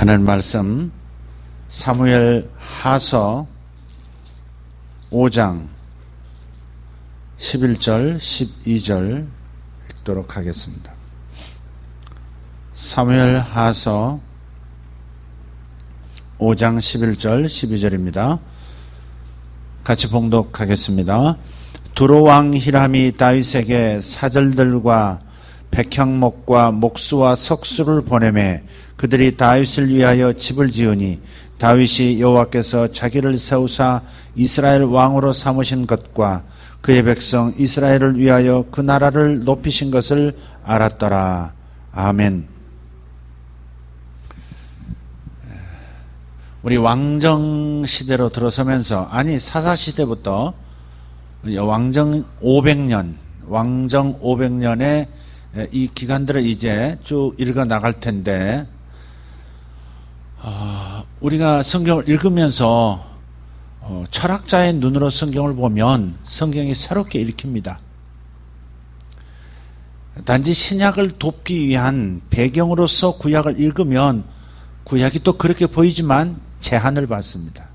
하나님 말씀 사무엘 하서 5장 11절 12절 읽도록 하겠습니다. 사무엘 하서 5장 11절 12절입니다. 같이 봉독하겠습니다. 두로왕 히람이 다윗에게 사절들과 백향목과 목수와 석수를 보내매 그들이 다윗을 위하여 집을 지으니 다윗이 여호와께서 자기를 세우사 이스라엘 왕으로 삼으신 것과 그의 백성 이스라엘을 위하여 그 나라를 높이신 것을 알았더라. 아멘. 우리 왕정 시대로 들어서면서, 아니 사사 시대부터 왕정 500년의 이 기간들을 이제 쭉 읽어 나갈 텐데, 우리가 성경을 읽으면서 철학자의 눈으로 성경을 보면 성경이 새롭게 읽힙니다. 단지 신약을 돕기 위한 배경으로서 구약을 읽으면 구약이 또 그렇게 보이지만 제한을 받습니다.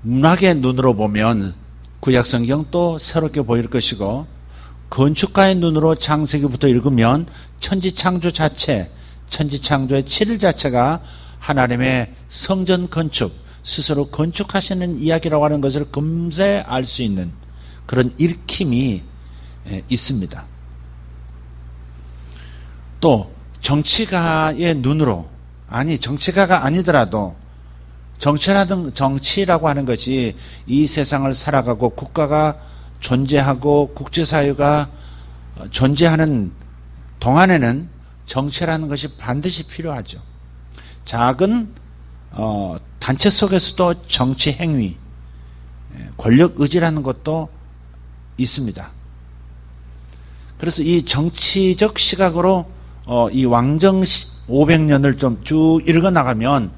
문학의 눈으로 보면 구약 성경 또 새롭게 보일 것이고, 건축가의 눈으로 창세기부터 읽으면 천지창조 자체, 천지창조의 질 자체가 하나님의 성전 건축, 스스로 건축하시는 이야기라고 하는 것을 금세 알 수 있는 그런 읽힘이 있습니다. 또 정치가의 눈으로, 아니 정치가가 아니더라도 정치라고 하는 것이 이 세상을 살아가고 국가가 존재하고 국제사회가 존재하는 동안에는 정치라는 것이 반드시 필요하죠. 작은 단체 속에서도 정치 행위, 권력 의지라는 것도 있습니다. 그래서 이 정치적 시각으로 이 왕정 500년을 좀 쭉 읽어 나가면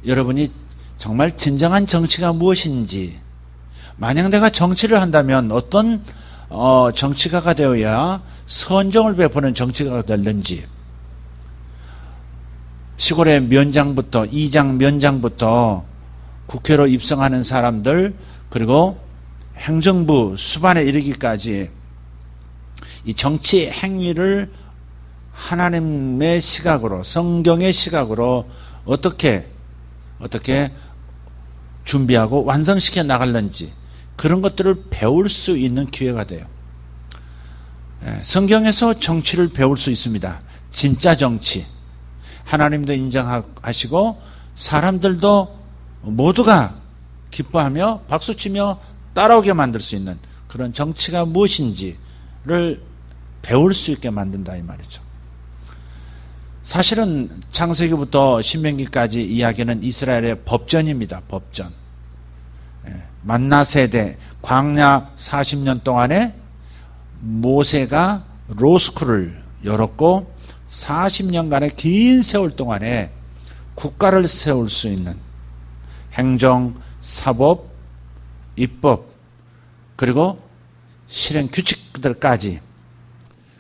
여러분이 정말 진정한 정치가 무엇인지, 만약 내가 정치를 한다면 어떤 정치가가 되어야 선정을 베푸는 정치가가 될는지, 시골의 면장부터, 이장 면장부터 국회로 입성하는 사람들, 그리고 행정부 수반에 이르기까지 이 정치 행위를 하나님의 시각으로, 성경의 시각으로 어떻게 준비하고 완성시켜 나갈는지, 그런 것들을 배울 수 있는 기회가 돼요. 성경에서 정치를 배울 수 있습니다. 진짜 정치. 하나님도 인정하시고 사람들도 모두가 기뻐하며 박수치며 따라오게 만들 수 있는 그런 정치가 무엇인지를 배울 수 있게 만든다 이 말이죠. 사실은 창세기부터 신명기까지 이야기는 이스라엘의 법전입니다. 법전. 만나 세대, 광야 40년 동안에 모세가 로스쿨을 열었고 40년간의 긴 세월 동안에 국가를 세울 수 있는 행정, 사법, 입법, 그리고 실행 규칙들까지,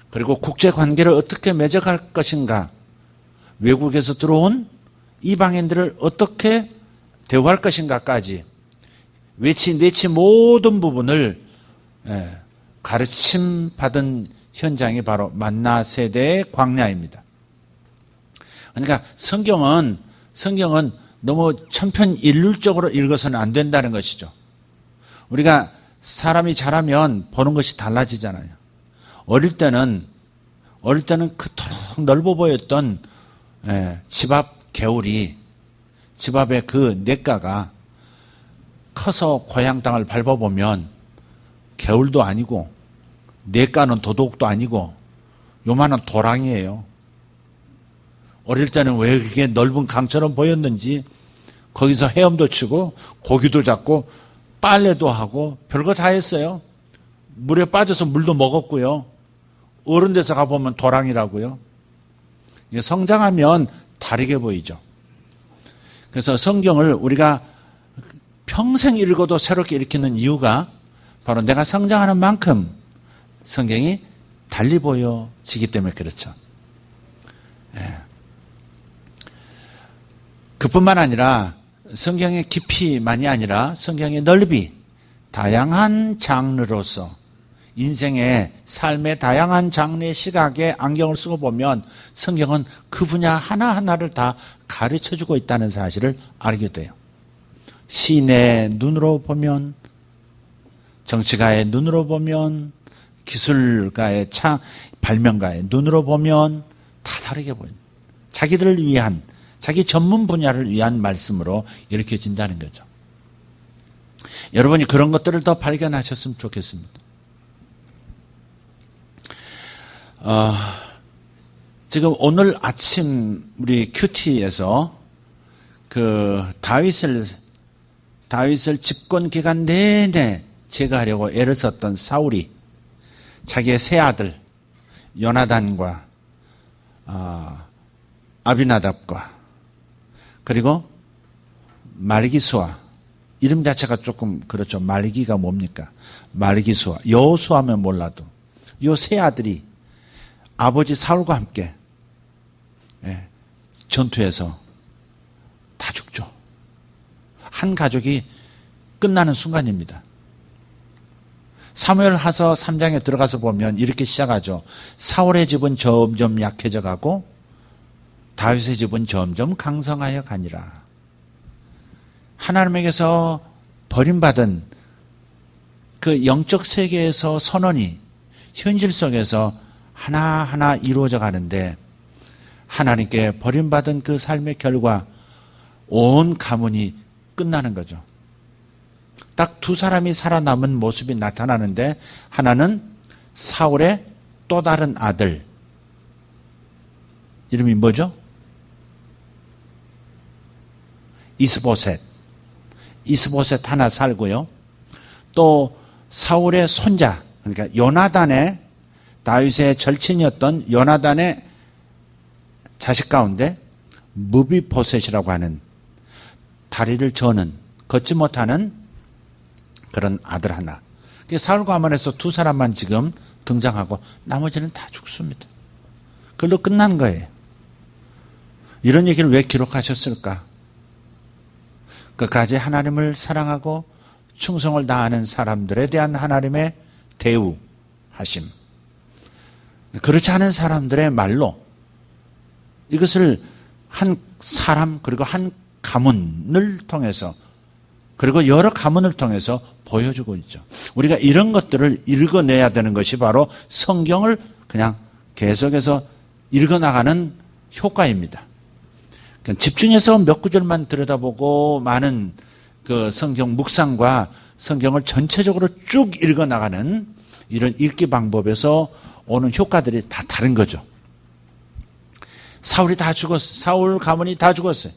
그리고 국제관계를 어떻게 맺어갈 것인가, 외국에서 들어온 이방인들을 어떻게 대우할 것인가까지 외치 모든 부분을 가르침 받은 현장이 바로 만나 세대의 광야입니다. 그러니까 성경은 너무 천편일률적으로 읽어서는 안 된다는 것이죠. 우리가 사람이 자라면 보는 것이 달라지잖아요. 어릴 때는 그토록 넓어 보였던 집 앞 개울이, 집 앞의 그 냇가가 커서 고향 땅을 밟아보면 개울도 아니고 냇가는 도둑도 아니고 요만한 도랑이에요. 어릴 때는 왜 그게 넓은 강처럼 보였는지 거기서 헤엄도 치고 고기도 잡고 빨래도 하고 별거 다 했어요. 물에 빠져서 물도 먹었고요. 어른 데서 가보면 도랑이라고요. 성장하면 다르게 보이죠. 그래서 성경을 우리가 평생 읽어도 새롭게 읽히는 이유가 바로 내가 성장하는 만큼 성경이 달리 보여지기 때문에 그렇죠. 그뿐만 아니라 성경의 깊이만이 아니라 성경의 넓이, 다양한 장르로서 인생의 삶의 다양한 장르의 시각에 안경을 쓰고 보면 성경은 그 분야 하나하나를 다 가르쳐주고 있다는 사실을 알게 돼요. 시인의 눈으로 보면, 정치가의 눈으로 보면, 기술가의 발명가의 눈으로 보면 다 다르게 보여요. 자기들을 위한, 자기 전문 분야를 위한 말씀으로 일으켜진다는 거죠. 여러분이 그런 것들을 더 발견하셨으면 좋겠습니다. 지금 오늘 아침 우리 큐티에서 그 다윗을 집권 기간 내내 제거하려고 애를 썼던 사울이 자기의 세 아들 요나단과 아비나답과 그리고 말기수아, 이름 자체가 조금 그렇죠. 말기가 뭡니까? 말기수아, 여호수아면 몰라도 요 세 아들이 아버지 사울과 함께 전투에서 다 죽죠. 한 가족이 끝나는 순간입니다. 사무엘하서 3장에 들어가서 보면 이렇게 시작하죠. 사울의 집은 점점 약해져 가고 다윗의 집은 점점 강성하여 가니라. 하나님에게서 버림받은 그 영적 세계에서 선언이 현실 속에서 하나하나 이루어져 가는데 하나님께 버림받은 그 삶의 결과 온 가문이 끝나는 거죠. 딱 두 사람이 살아남은 모습이 나타나는데 하나는 사울의 또 다른 아들, 이름이 뭐죠? 이스보셋 하나 살고요. 또 사울의 손자, 그러니까 요나단의, 다윗의 절친이었던 요나단의 자식 가운데 무비보셋이라고 하는 다리를 저는, 걷지 못하는 그런 아들 하나. 사울과 아몬에서 두 사람만 지금 등장하고 나머지는 다 죽습니다. 그걸로 끝난 거예요. 이런 얘기를 왜 기록하셨을까? 끝까지 하나님을 사랑하고 충성을 다하는 사람들에 대한 하나님의 대우하심. 그렇지 않은 사람들의 말로 이것을 한 사람 그리고 한 가문을 통해서 그리고 여러 가문을 통해서 보여주고 있죠. 우리가 이런 것들을 읽어내야 되는 것이 바로 성경을 그냥 계속해서 읽어나가는 효과입니다. 집중해서 몇 구절만 들여다보고 많은 그 성경 묵상과 성경을 전체적으로 쭉 읽어나가는 이런 읽기 방법에서 오는 효과들이 다 다른 거죠. 사울이 다 죽었어요. 사울 가문이 다 죽었어요.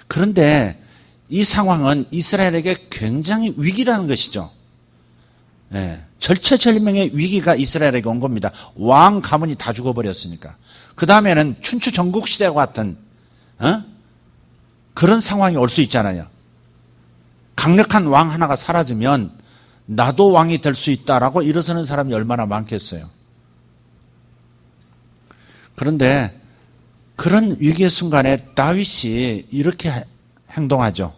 그런데 이 상황은 이스라엘에게 굉장히 위기라는 것이죠. 절체절명의 위기가 이스라엘에게 온 겁니다. 왕 가문이 다 죽어버렸으니까. 그 다음에는 춘추 전국시대와 같은 그런 상황이 올 수 있잖아요. 강력한 왕 하나가 사라지면 나도 왕이 될 수 있다라고 일어서는 사람이 얼마나 많겠어요. 그런데 그런 위기의 순간에 다윗이 이렇게 행동하죠.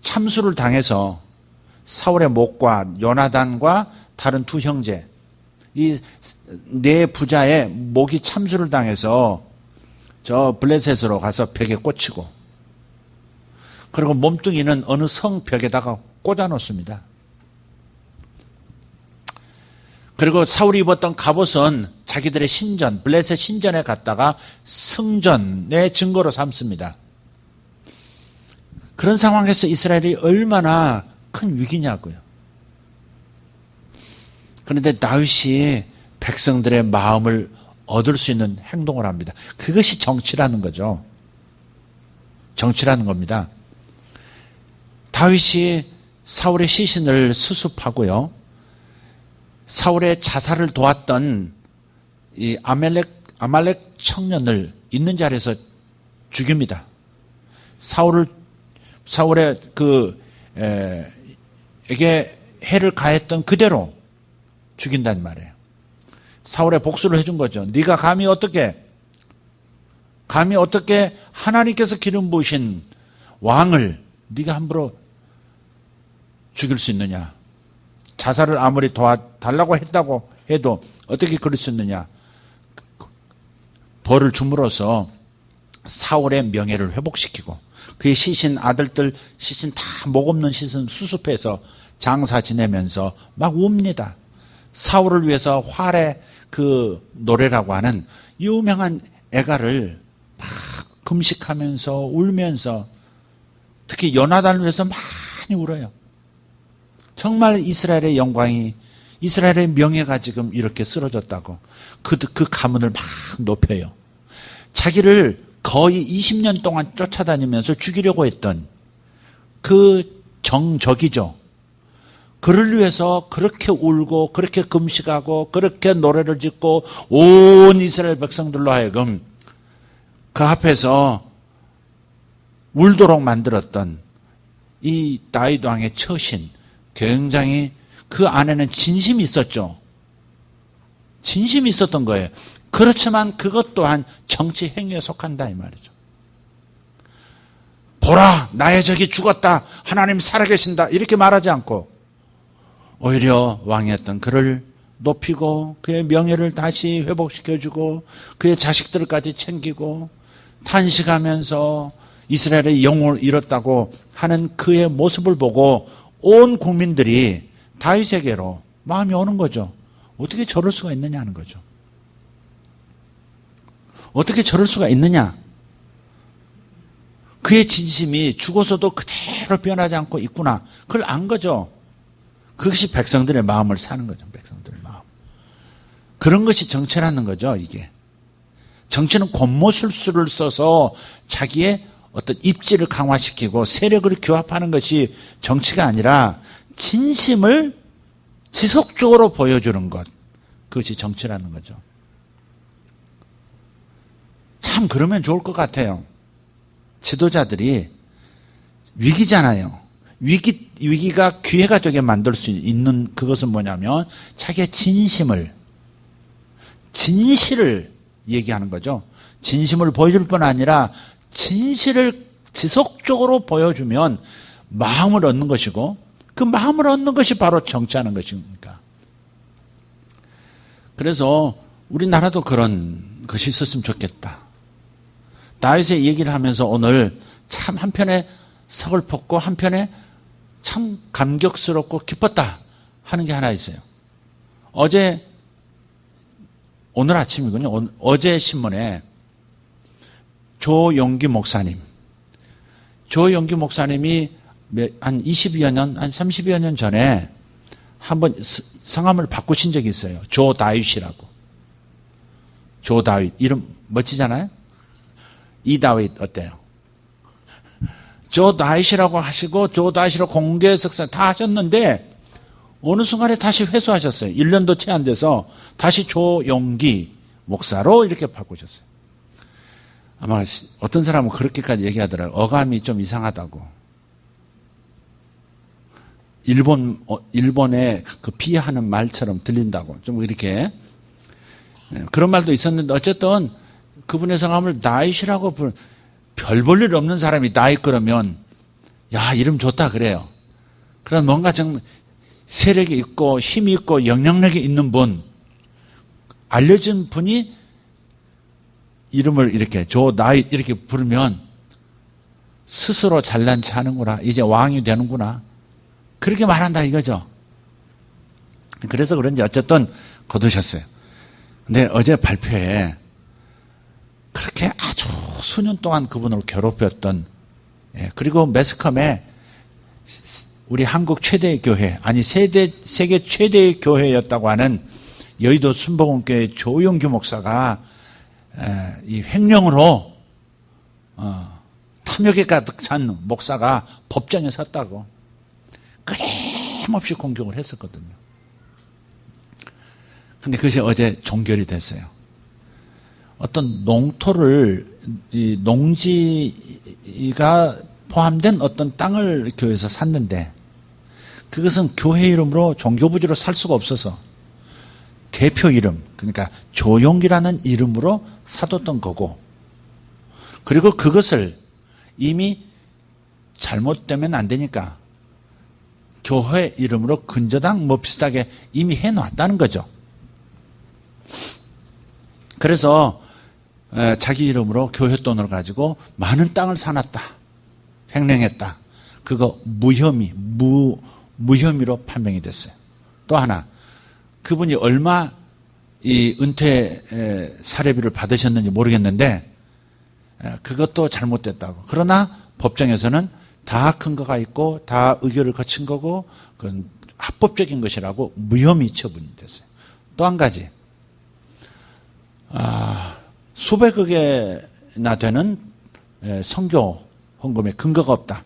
참수를 당해서 사울의 목과 요나단과 다른 두 형제, 이 네 부자의 목이 참수를 당해서 저 블레셋으로 가서 벽에 꽂히고, 그리고 몸뚱이는 어느 성 벽에다가 꽂아 놓습니다. 그리고 사울이 입었던 갑옷은 자기들의 신전, 블레셋 신전에 갔다가 성전의 증거로 삼습니다. 그런 상황에서 이스라엘이 얼마나 큰 위기냐고요. 그런데 다윗이 백성들의 마음을 얻을 수 있는 행동을 합니다. 그것이 정치라는 거죠. 정치라는 겁니다. 다윗이 사울의 시신을 수습하고요. 사울의 자살을 도왔던 이 아말렉 청년을 있는 자리에서 죽입니다. 사울의 에게 해를 가했던 그대로 죽인단 말이에요. 사울의 복수를 해준 거죠. 네가 감히 어떻게 감히 어떻게 하나님께서 기름 부으신 왕을 네가 함부로 죽일 수 있느냐? 자살을 아무리 도와달라고 했다고 해도 어떻게 그럴 수 있느냐? 벌을 줌으로써 사울의 명예를 회복시키고 그의 시신 아들들 시신 다 목 없는 시신 수습해서 장사 지내면서 막 웁니다. 사울을 위해서 활의 그 노래라고 하는 유명한 애가를 막 금식하면서 울면서 특히 요나단을 위해서 많이 울어요. 정말 이스라엘의 영광이 이스라엘의 명예가 지금 이렇게 쓰러졌다고 그 가문을 막 높여요. 자기를 거의 20년 동안 쫓아다니면서 죽이려고 했던 그 정적이죠. 그를 위해서 그렇게 울고 그렇게 금식하고 그렇게 노래를 짓고 온 이스라엘 백성들로 하여금 그 앞에서 울도록 만들었던 이 다윗 왕의 처신, 굉장히 그 안에는 진심이 있었죠. 진심이 있었던 거예요. 그렇지만 그것 또한 정치 행위에 속한다 이 말이죠. 보라, 나의 적이 죽었다. 하나님 살아계신다. 이렇게 말하지 않고 오히려 왕이었던 그를 높이고 그의 명예를 다시 회복시켜주고 그의 자식들까지 챙기고 탄식하면서 이스라엘의 영혼을 잃었다고 하는 그의 모습을 보고 온 국민들이 다윗에게로 마음이 오는 거죠. 어떻게 저럴 수가 있느냐 하는 거죠. 어떻게 저럴 수가 있느냐. 그의 진심이 죽어서도 그대로 변하지 않고 있구나. 그걸 안 거죠. 그것이 백성들의 마음을 사는 거죠. 백성들의 마음. 그런 것이 정치라는 거죠. 이게. 정치는 권모술수를 써서 자기의 어떤 입지를 강화시키고 세력을 규합하는 것이 정치가 아니라 진심을 지속적으로 보여주는 것. 그것이 정치라는 거죠. 참 그러면 좋을 것 같아요. 지도자들이 위기잖아요. 위기가 기회가 되게 만들 수 있는 그것은 뭐냐면 자기의 진실을 얘기하는 거죠. 진심을 보여줄 뿐 아니라 진실을 지속적으로 보여주면 마음을 얻는 것이고 그 마음을 얻는 것이 바로 정치하는 것입니까? 그래서 우리나라도 그런 것이 있었으면 좋겠다. 다윗의 얘기를 하면서 오늘 참 한편에 서글펐고 한편에 참 감격스럽고 기뻤다 하는 게 하나 있어요. 오늘 아침이군요. 어제 신문에 조용기 목사님이 한 20여 년, 한 30여 년 전에 한번 성함을 바꾸신 적이 있어요. 조다윗이라고. 조다윗. 이름 멋지잖아요? 이다윗 어때요? 조다윗이라고 하시고 조다윗이라고 공개 석사 다 하셨는데 어느 순간에 다시 회수하셨어요. 1년도 채 안 돼서 다시 조용기 목사로 이렇게 바꾸셨어요. 아마 어떤 사람은 그렇게까지 얘기하더라고요. 어감이 좀 이상하다고. 일본의 그 비하하는 말처럼 들린다고. 좀 이렇게. 그런 말도 있었는데 어쨌든 그분의 성함을 다윗이라고 별 볼 일 없는 사람이 다윗 그러면 야 이름 좋다 그래요. 그럼 뭔가 좀 세력이 있고 힘이 있고 영향력이 있는 분 알려진 분이 이름을 이렇게 조다윗 이렇게 부르면 스스로 잘난 체 하는구나. 이제 왕이 되는구나. 그렇게 말한다 이거죠. 그래서 그런지 어쨌든 거두셨어요. 근데 어제 발표에 그렇게 아주 수년 동안 그분을 괴롭혔던 그리고 매스컴에 우리 한국 최대의 교회 아니 세계 최대의 교회였다고 하는 여의도 순복음교회 조용기 목사가 이 횡령으로 탐욕에 가득 찬 목사가 법정에 섰다고 끊임없이 공격을 했었거든요. 근데 그것이 어제 종결이 됐어요. 어떤 농토를 농지가 포함된 어떤 땅을 교회에서 샀는데 그것은 교회 이름으로 종교부지로 살 수가 없어서 대표 이름 그러니까 조용기라는 이름으로 사뒀던 거고 그리고 그것을 이미 잘못되면 안 되니까 교회 이름으로 근저당 뭐 비슷하게 이미 해놨다는 거죠. 그래서 자기 이름으로 교회 돈을 가지고 많은 땅을 사놨다. 횡령했다. 그거 무혐의로 판명이 됐어요. 또 하나, 그분이 얼마 이 은퇴 사례비를 받으셨는지 모르겠는데 그것도 잘못됐다고. 그러나 법정에서는 다 근거가 있고 다 의결을 거친 거고 그건 합법적인 것이라고 무혐의 처분이 됐어요. 또 한 가지, 수백억이나 되는 선교 헌금에 근거가 없다.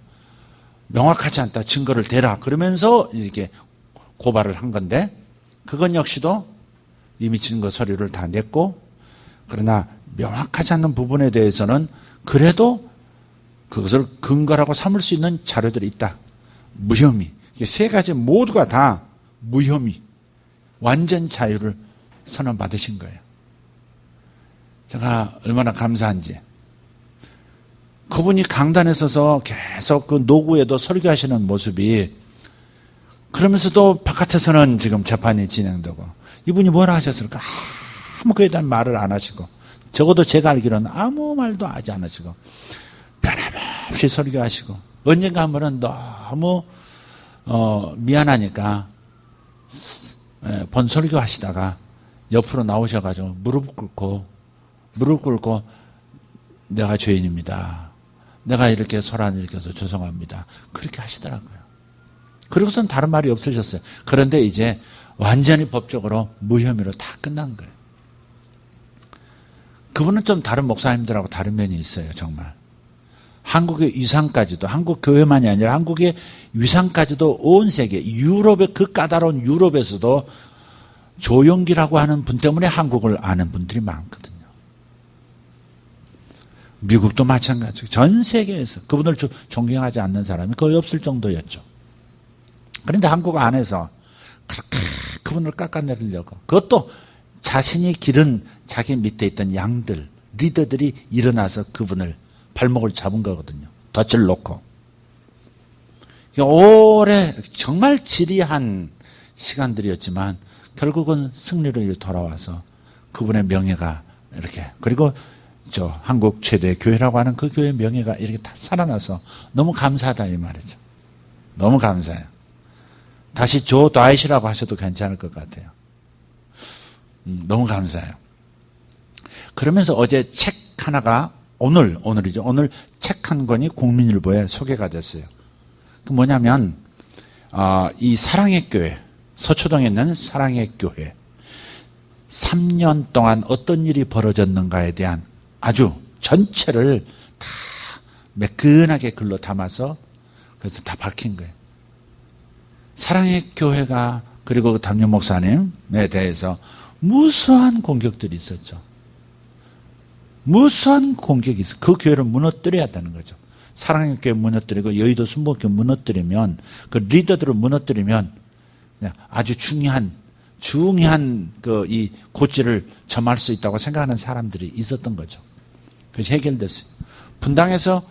명확하지 않다. 증거를 대라. 그러면서 이렇게 고발을 한 건데 그건 역시도 이미 증거 서류를 다 냈고, 그러나 명확하지 않는 부분에 대해서는 그래도 그것을 근거라고 삼을 수 있는 자료들이 있다. 무혐의. 세 가지 모두가 다 무혐의. 완전 자유를 선언받으신 거예요. 제가 얼마나 감사한지. 그분이 강단에 서서 계속 그 노구에도 설교하시는 모습이, 그러면서도 바깥에서는 지금 재판이 진행되고, 이분이 뭐라 하셨을까? 아무 그에 대한 말을 안 하시고, 적어도 제가 알기로는 아무 말도 하지 않으시고, 변함없이 설교하시고, 언젠가 한 번은 너무 미안하니까 본 설교 하시다가 옆으로 나오셔가지고 무릎 꿇고 내가 죄인입니다. 내가 이렇게 소란을 일으켜서 죄송합니다. 그렇게 하시더라고요. 그러고선 다른 말이 없으셨어요. 그런데 이제 완전히 법적으로 무혐의로 다 끝난 거예요. 그분은 좀 다른 목사님들하고 다른 면이 있어요. 정말. 한국의 위상까지도, 한국 교회만이 아니라 한국의 위상까지도 온 세계, 유럽의 그 까다로운 유럽에서도 조용기라고 하는 분 때문에 한국을 아는 분들이 많거든요. 미국도 마찬가지고 전 세계에서 그분을 존경하지 않는 사람이 거의 없을 정도였죠. 그런데 한국 안에서 그렇게 그분을 깎아내리려고, 그것도 자신이 기른 자기 밑에 있던 양들, 리더들이 일어나서 그분을 발목을 잡은 거거든요. 덫을 놓고. 오래 정말 지리한 시간들이었지만 결국은 승리로 돌아와서 그분의 명예가 이렇게, 그리고 저 한국 최대 교회라고 하는 그 교회의 명예가 이렇게 다 살아나서 너무 감사하다 이 말이죠. 너무 감사해요. 다시 조 다윗이라고 하셔도 괜찮을 것 같아요. 너무 감사해요. 그러면서 어제 책 하나가 오늘이죠. 오늘 책 한 권이 국민일보에 소개가 됐어요. 그 뭐냐면 이 사랑의 교회, 서초동에 있는 사랑의 교회 3년 동안 어떤 일이 벌어졌는가에 대한 아주 전체를 다 매끈하게 글로 담아서 그래서 다 밝힌 거예요. 사랑의 교회가, 그리고 그 담임 목사님에 대해서 무수한 공격들이 있었죠. 무수한 공격이 있어요. 그 교회를 무너뜨려야 한다는 거죠. 사랑의 교회 무너뜨리고 여의도 순복음교회 무너뜨리면, 그 리더들을 무너뜨리면 아주 중요한 그 이 고지를 점할 수 있다고 생각하는 사람들이 있었던 거죠. 그래서 해결됐어요. 분당에서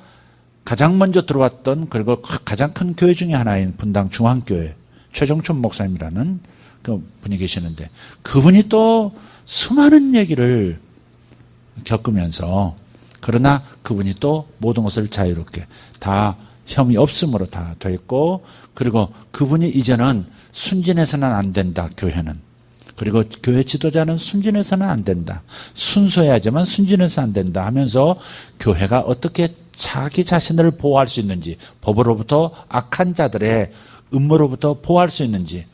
가장 먼저 들어왔던, 그리고 가장 큰 교회 중에 하나인 분당 중앙교회 최종춘 목사님이라는 그 분이 계시는데, 그분이 또 수많은 얘기를 겪으면서, 그러나 그분이 또 모든 것을 자유롭게 다 혐의 없음으로 다 됐고, 그리고 그분이 이제는 순진해서는 안 된다, 교회는. 그리고 교회 지도자는 순진해서는 안 된다. 순수해야지만 순진해서 안 된다 하면서 교회가 어떻게 자기 자신을 보호할 수 있는지, 법으로부터 악한 자들의 음모로부터 보호할 수 있는지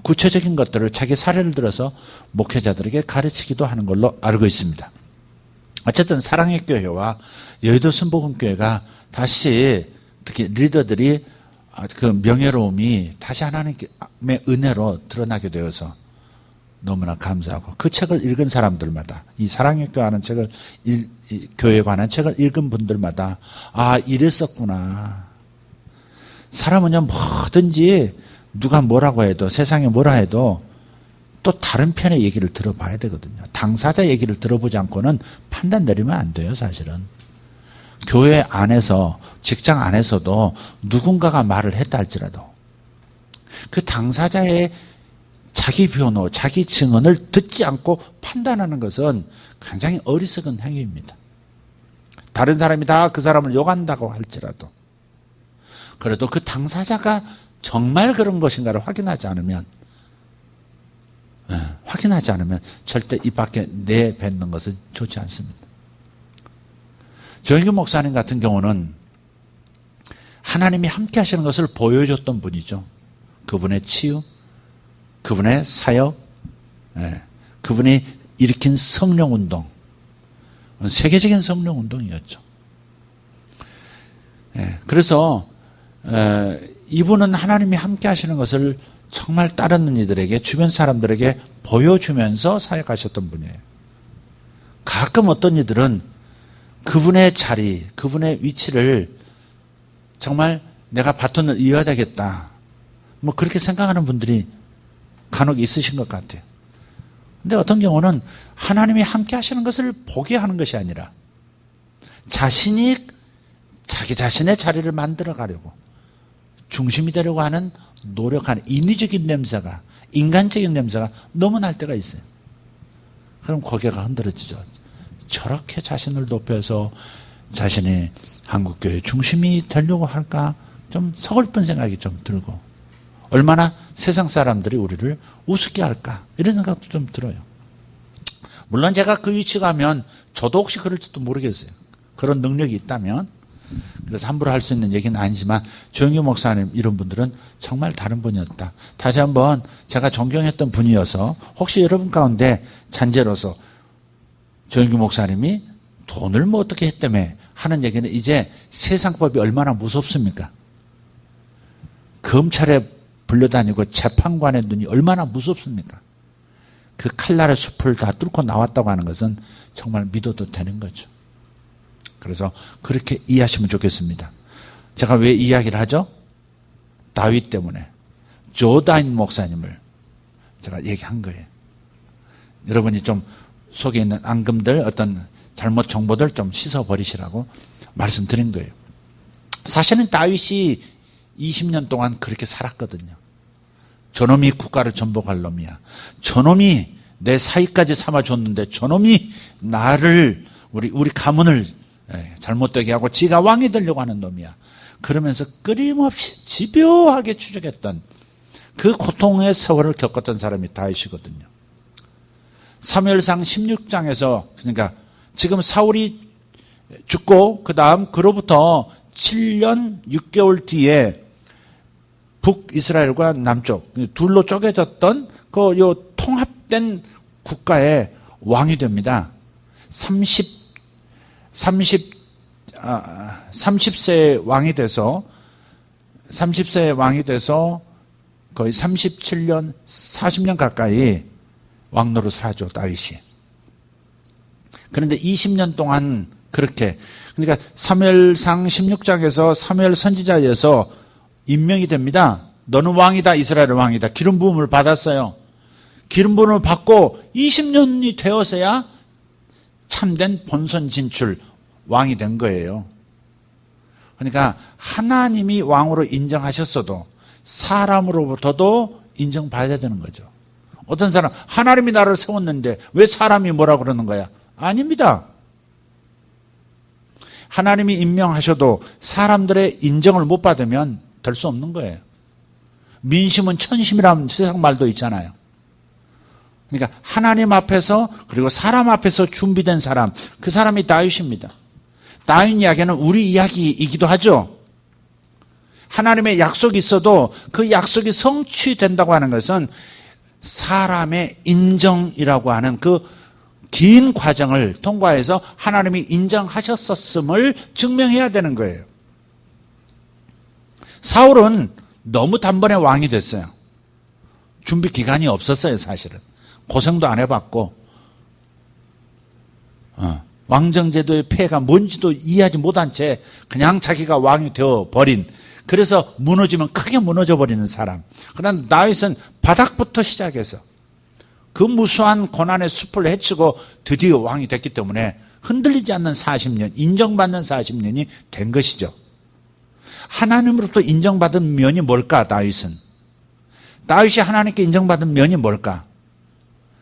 구체적인 것들을 자기 사례를 들어서 목회자들에게 가르치기도 하는 걸로 알고 있습니다. 어쨌든 사랑의 교회와 여의도 순복음교회가 다시, 특히 리더들이 그 명예로움이 다시 하나님의 은혜로 드러나게 되어서 너무나 감사하고, 그 책을 읽은 사람들마다, 이 사랑의 교회 하는 책을, 교회에 관한 책을 읽은 분들마다 이랬었구나. 사람은요, 뭐든지 누가 뭐라고 해도, 세상에 뭐라 해도 또 다른 편의 얘기를 들어봐야 되거든요. 당사자 얘기를 들어보지 않고는 판단 내리면 안 돼요, 사실은. 교회 안에서, 직장 안에서도 누군가가 말을 했다 할지라도 그 당사자의 자기 변호, 자기 증언을 듣지 않고 판단하는 것은 굉장히 어리석은 행위입니다. 다른 사람이 다 그 사람을 욕한다고 할지라도 그래도 그 당사자가 정말 그런 것인가를 확인하지 않으면 절대 입 밖에 내뱉는 것은 좋지 않습니다. 조영규 목사님 같은 경우는 하나님이 함께 하시는 것을 보여줬던 분이죠. 그분의 치유, 그분의 사역, 그분이 일으킨 성령운동, 세계적인 성령운동이었죠. 그래서 이분은 하나님이 함께 하시는 것을 정말 다른 이들에게, 주변 사람들에게 보여주면서 사역하셨던 분이에요. 가끔 어떤 이들은 그분의 자리, 그분의 위치를 정말 내가 바톤을 이어야 되겠다, 뭐 그렇게 생각하는 분들이 간혹 있으신 것 같아요. 근데 어떤 경우는 하나님이 함께 하시는 것을 보게 하는 것이 아니라 자신이 자기 자신의 자리를 만들어 가려고 중심이 되려고 하는 노력하는 인위적인 냄새가, 인간적인 냄새가 너무 날 때가 있어요. 그럼 고개가 흔들어지죠. 저렇게 자신을 높여서 자신이 한국교회 중심이 되려고 할까 좀 서글픈 생각이 좀 들고, 얼마나 세상 사람들이 우리를 우습게 할까 이런 생각도 좀 들어요. 물론 제가 그 위치 가면 저도 혹시 그럴지도 모르겠어요. 그런 능력이 있다면. 그래서 함부로 할 수 있는 얘기는 아니지만 조영규 목사님 이런 분들은 정말 다른 분이었다. 다시 한번 제가 존경했던 분이어서 혹시 여러분 가운데 잔재로서 조영규 목사님이 돈을 뭐 어떻게 했다며 하는 얘기는, 이제 세상법이 얼마나 무섭습니까? 검찰에 불려다니고 재판관의 눈이 얼마나 무섭습니까? 그 칼날의 숲을 다 뚫고 나왔다고 하는 것은 정말 믿어도 되는 거죠. 그래서 그렇게 이해하시면 좋겠습니다. 제가 왜 이야기를 하죠? 다윗 때문에 조다인 목사님을 제가 얘기한 거예요. 여러분이 좀 속에 있는 앙금들, 어떤 잘못 정보들 좀 씻어버리시라고 말씀드린 거예요. 사실은 다윗이 20년 동안 그렇게 살았거든요. 저놈이 국가를 전복할 놈이야. 저놈이 내 사위까지 삼아줬는데 저놈이 나를, 우리 가문을 잘못되게 하고 지가 왕이 되려고 하는 놈이야. 그러면서 끊임없이 집요하게 추적했던 그 고통의 세월을 겪었던 사람이 다윗이거든요. 사무엘상 16장에서, 그러니까 지금 사울이 죽고 그 다음 그로부터 7년 6개월 뒤에 북이스라엘과 남쪽 둘로 쪼개졌던 그 요 통합된 국가의 왕이 됩니다. 30세의 왕이 돼서 거의 37년, 40년 가까이 왕노릇을 하죠, 다윗이. 그런데 20년 동안 그렇게, 그러니까 사무엘상 16장에서 사무엘 선지자에서 임명이 됩니다. 너는 왕이다, 이스라엘의 왕이다. 기름 부음을 받았어요. 기름 부음을 받고 20년이 되어서야 참된 본선 진출 왕이 된 거예요. 그러니까 하나님이 왕으로 인정하셨어도 사람으로부터도 인정받아야 되는 거죠. 어떤 사람, 하나님이 나를 세웠는데 왜 사람이 뭐라 그러는 거야? 아닙니다. 하나님이 임명하셔도 사람들의 인정을 못 받으면 될 수 없는 거예요. 민심은 천심이라는 세상 말도 있잖아요. 그러니까 하나님 앞에서, 그리고 사람 앞에서 준비된 사람, 그 사람이 다윗입니다. 다윗 이야기는 우리 이야기이기도 하죠. 하나님의 약속이 있어도 그 약속이 성취된다고 하는 것은 사람의 인정이라고 하는 그 긴 과정을 통과해서 하나님이 인정하셨었음을 증명해야 되는 거예요. 사울은 너무 단번에 왕이 됐어요. 준비 기간이 없었어요, 사실은. 고생도 안 해봤고, 왕정제도의 폐해가 뭔지도 이해하지 못한 채 그냥 자기가 왕이 되어버린, 그래서 무너지면 크게 무너져버리는 사람. 그러나 다윗은 바닥부터 시작해서 그 무수한 고난의 숲을 헤치고 드디어 왕이 됐기 때문에 흔들리지 않는 40년, 인정받는 40년이 된 것이죠. 하나님으로부터 인정받은 면이 뭘까, 다윗은? 다윗이 하나님께 인정받은 면이 뭘까?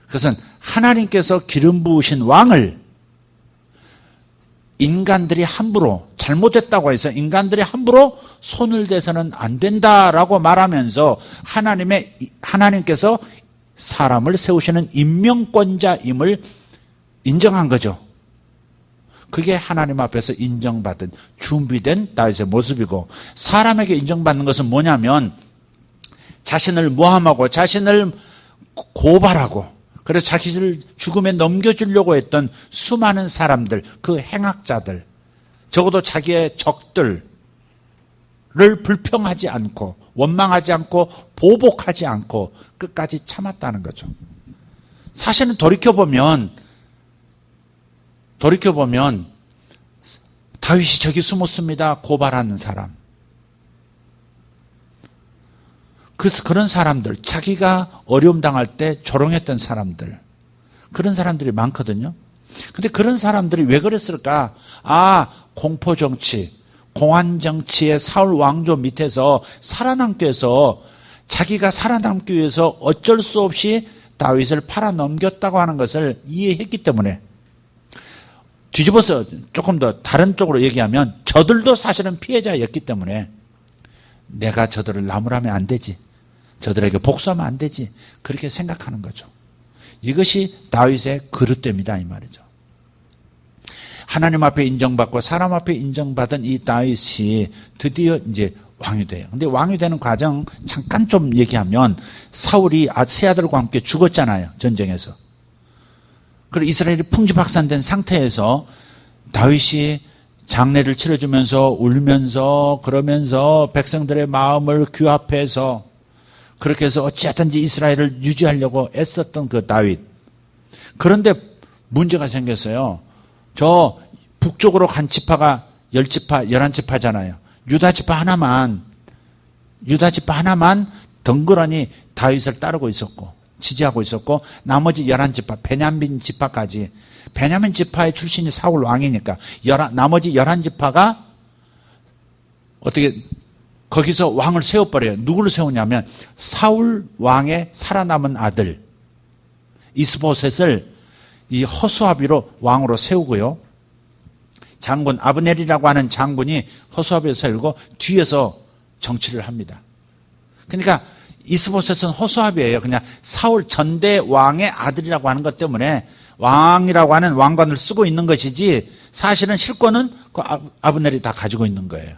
그것은 하나님께서 기름 부으신 왕을 인간들이 함부로, 잘못했다고 해서 인간들이 함부로 손을 대서는 안 된다라고 말하면서 하나님께서 사람을 세우시는 임명권자임을 인정한 거죠. 그게 하나님 앞에서 인정받은, 준비된 다윗의 모습이고, 사람에게 인정받는 것은 뭐냐면 자신을 모함하고 자신을 고발하고, 그래서 자기를 죽음에 넘겨주려고 했던 수많은 사람들, 그 행악자들, 적어도 자기의 적들을 불평하지 않고 원망하지 않고 보복하지 않고 끝까지 참았다는 거죠. 사실은 돌이켜보면 다윗이 저기 숨었습니다 고발하는 사람, 그런 사람들, 자기가 어려움 당할 때 조롱했던 사람들, 그런 사람들이 많거든요. 근데 그런 사람들이 왜 그랬을까? 공포정치, 공안정치의 사울 왕조 밑에서 살아남기 위해서, 자기가 살아남기 위해서 어쩔 수 없이 다윗을 팔아넘겼다고 하는 것을 이해했기 때문에, 뒤집어서 조금 더 다른 쪽으로 얘기하면 저들도 사실은 피해자였기 때문에 내가 저들을 나무라면 안 되지, 저들에게 복수하면 안 되지, 그렇게 생각하는 거죠. 이것이 다윗의 그릇됩니다, 이 말이죠. 하나님 앞에 인정받고 사람 앞에 인정받은 이 다윗이 드디어 이제 왕이 돼요. 근데 왕이 되는 과정 잠깐 좀 얘기하면, 사울이 세 아들과 함께 죽었잖아요, 전쟁에서. 그리고 이스라엘이 풍지박산된 상태에서 다윗이 장례를 치러주면서 울면서 그러면서 백성들의 마음을 규합해서 그렇게 해서 어찌하든지 이스라엘을 유지하려고 애썼던 그 다윗. 그런데 문제가 생겼어요. 저 북쪽으로 간 지파가 10지파, 11지파잖아요. 유다 지파 하나만 덩그러니 다윗을 따르고 있었고 지지하고 있었고, 나머지 11지파, 베냐민 지파까지, 베냐민 지파의 출신이 사울 왕이니까 나머지 11지파가 어떻게 거기서 왕을 세워버려요. 누구를 세우냐면 사울 왕의 살아남은 아들 이스보셋을 이 허수아비로 왕으로 세우고요. 장군 아브넬이라고 하는 장군이 허수아비를 세우고 뒤에서 정치를 합니다. 그러니까 이스보셋은 허수아비예요. 그냥 사울 전대 왕의 아들이라고 하는 것 때문에 왕이라고 하는 왕관을 쓰고 있는 것이지, 사실은 실권은 그 아브넬이 다 가지고 있는 거예요.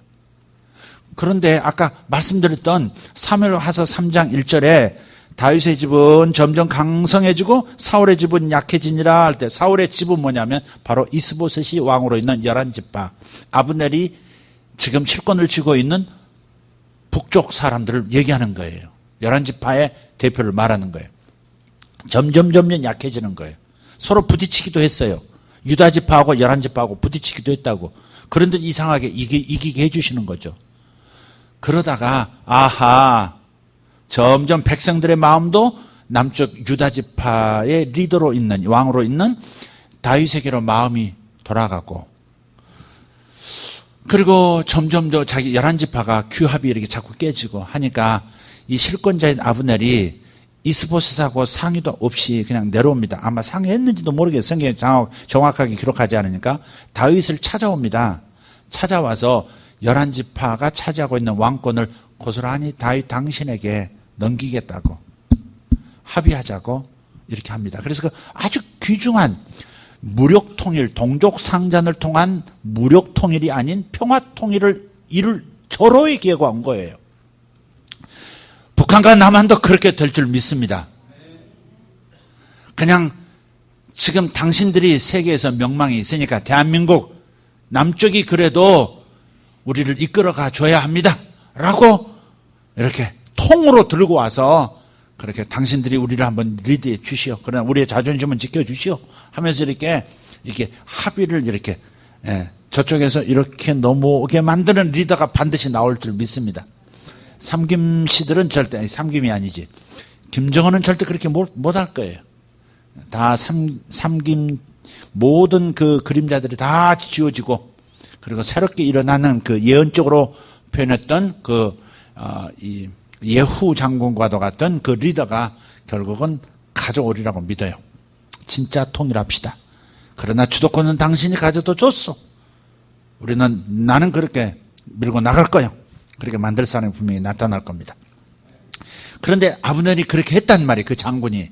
그런데 아까 말씀드렸던 사무엘하서 3장 1절에 다윗의 집은 점점 강성해지고 사울의 집은 약해지니라 할 때, 사울의 집은 뭐냐면 바로 이스보셋이 왕으로 있는 11지파, 아브넬이 지금 실권을 쥐고 있는 북쪽 사람들을 얘기하는 거예요. 11지파의 대표를 말하는 거예요. 점점 약해지는 거예요. 서로 부딪히기도 했어요. 유다지파하고 11지파하고 부딪히기도 했다고. 그런데 이상하게 이기게 해주시는 거죠. 그러다가 점점 백성들의 마음도 남쪽 유다지파의 리더로 있는, 왕으로 있는 다윗에게로 마음이 돌아가고, 그리고 점점 더 자기 11지파가 규합이 이렇게 자꾸 깨지고 하니까 이 실권자인 아브넬이 이스보셋하고 상의도 없이 그냥 내려옵니다. 아마 상의했는지도 모르겠어요. 성경에 정확하게 기록하지 않으니까 다윗을 찾아옵니다. 찾아와서 11지파가 차지하고 있는 왕권을 고스란히 다윗 당신에게 넘기겠다고 합의하자고 이렇게 합니다. 그래서 그 아주 귀중한 무력 통일, 동족 상잔을 통한 무력 통일이 아닌 평화 통일을 이룰 절호의 기회가 온 거예요. 북한과 남한도 그렇게 될 줄 믿습니다. 그냥 지금 당신들이 세계에서 명망이 있으니까 대한민국 남쪽이 그래도 우리를 이끌어가 줘야 합니다 라고 이렇게 통으로 들고 와서 그렇게 당신들이 우리를 한번 리드해 주시오, 그러나 우리의 자존심은 지켜주시오 하면서 이렇게 합의를 이렇게 저쪽에서 이렇게 넘어오게 만드는 리더가 반드시 나올 줄 믿습니다. 삼김씨들은 절대, 삼김이 아니지, 김정은은 절대 그렇게 못할 거예요. 다 삼김 모든 그 그림자들이 다 지워지고 그리고 새롭게 일어나는 그 예언적으로 표현했던 이 예후 장군과도 같은 그 리더가 결국은 가져오리라고 믿어요. 진짜 통일합시다. 그러나 주도권은 당신이 가져도 줬어. 나는 그렇게 밀고 나갈 거예요. 그렇게 만들 사람이 분명히 나타날 겁니다. 그런데 아브넬이 그렇게 했단 말이에요. 그 장군이.